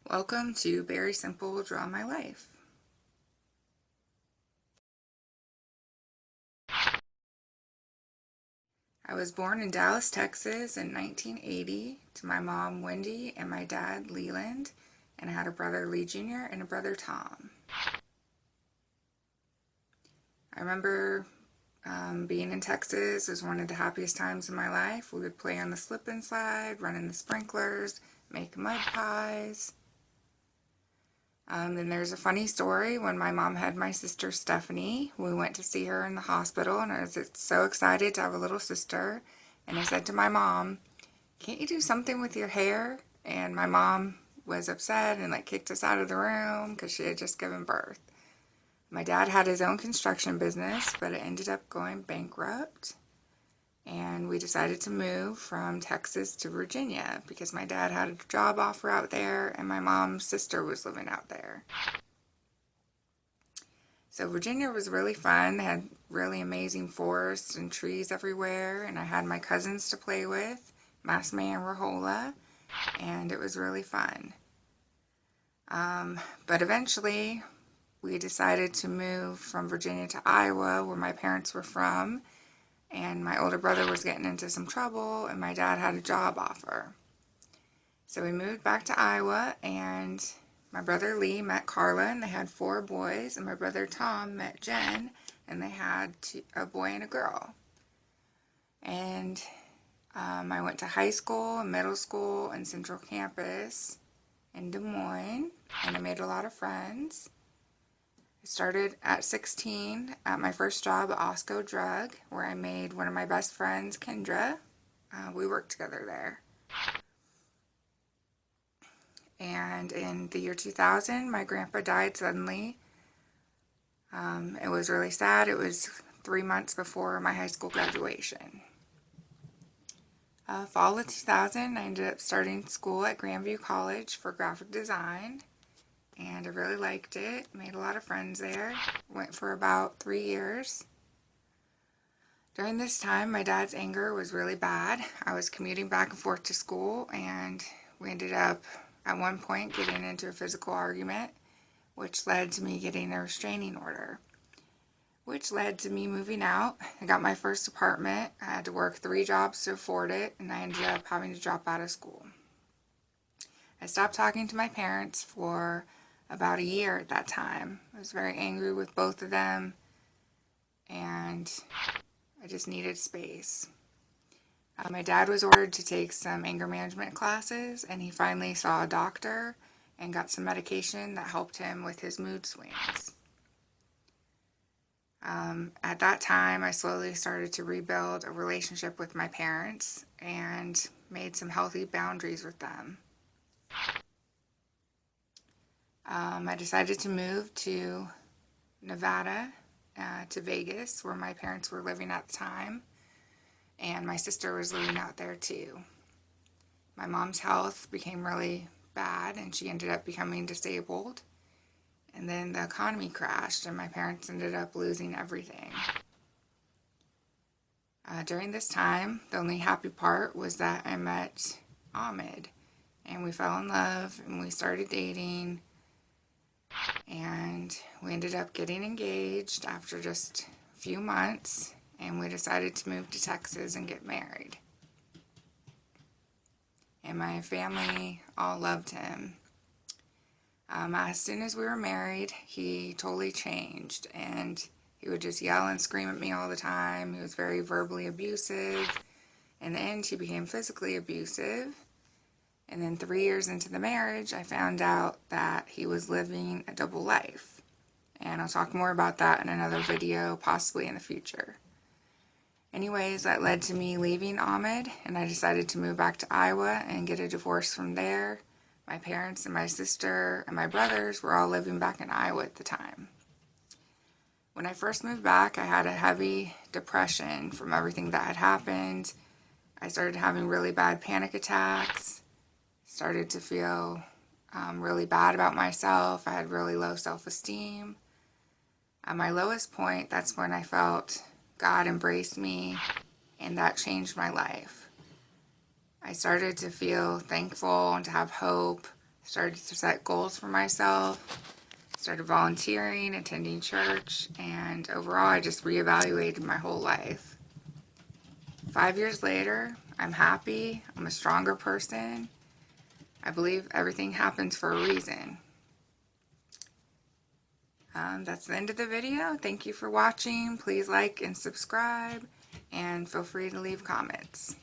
Welcome to Very Simple Draw My Life. I was born in Dallas, Texas in 1980 to my mom Wendy and my dad Leland, and I had a brother Lee Jr. and a brother Tom. I remember being in Texas was one of the happiest times in my life. We would play on the slip and slide, run in the sprinklers, make mud pies. Then there's a funny story. When my mom had my sister Stephanie, we went to see her in the hospital, and I was so excited to have a little sister. And I said to my mom, "Can't you do something with your hair?" And my mom was upset and kicked us out of the room because she had just given birth. My dad had his own construction business, but it ended up going bankrupt. And we decided to move from Texas to Virginia because my dad had a job offer out there and my mom's sister was living out there. So Virginia was really fun. They had really amazing forests and trees everywhere, and I had my cousins to play with, Masme and Rahola, and it was really fun. But eventually we decided to move from Virginia to Iowa, where my parents were from, and my older brother was getting into some trouble and my dad had a job offer. So we moved back to Iowa, and my brother Lee met Carla and they had 4 boys, and my brother Tom met Jen and they had a boy and a girl. And I went to high school and middle school and Central Campus in Des Moines, and I made a lot of friends. I started at 16 at my first job at Osco Drug, where I made one of my best friends, Kendra. We worked together there. And in the year 2000, my grandpa died suddenly. It was really sad. It was 3 months before my high school graduation. Fall of 2000, I ended up starting school at Grandview College for graphic design. And I really liked it, made a lot of friends there, went for about 3 years. During this time, my dad's anger was really bad. I was commuting back and forth to school, and we ended up at one point getting into a physical argument, which led to me getting a restraining order, which led to me moving out. I got my first apartment. I had to work 3 jobs to afford it, and I ended up having to drop out of school. I stopped talking to my parents for about a year at that time. I was very angry with both of them, and I just needed space. My dad was ordered to take some anger management classes, and he finally saw a doctor and got some medication that helped him with his mood swings. At that time, I slowly started to rebuild a relationship with my parents and made some healthy boundaries with them. I decided to move to Nevada, to Vegas, where my parents were living at the time, and my sister was living out there too. My mom's health became really bad and she ended up becoming disabled, and then the economy crashed and my parents ended up losing everything. During this time, the only happy part was that I met Ahmed, and we fell in love and we started dating, and we ended up getting engaged after just a few months, and we decided to move to Texas and get married. And my family all loved him. As soon as we were married, he totally changed, and he would just yell and scream at me all the time. He was very verbally abusive. In the end, he became physically abusive. And then 3 years into the marriage, I found out that he was living a double life. And I'll talk more about that in another video, possibly in the future. Anyways, that led to me leaving Ahmed, and I decided to move back to Iowa and get a divorce from there. My parents and my sister and my brothers were all living back in Iowa at the time. When I first moved back, I had a heavy depression from everything that had happened. I started having really bad panic attacks, started to feel really bad about myself. I had really low self-esteem. At my lowest point, that's when I felt God embraced me, and that changed my life. I started to feel thankful and to have hope, started to set goals for myself, started volunteering, attending church, and overall I just reevaluated my whole life. 5 years later, I'm happy, I'm a stronger person. I believe everything happens for a reason. That's the end of the video. Thank you for watching. Please like and subscribe, and feel free to leave comments.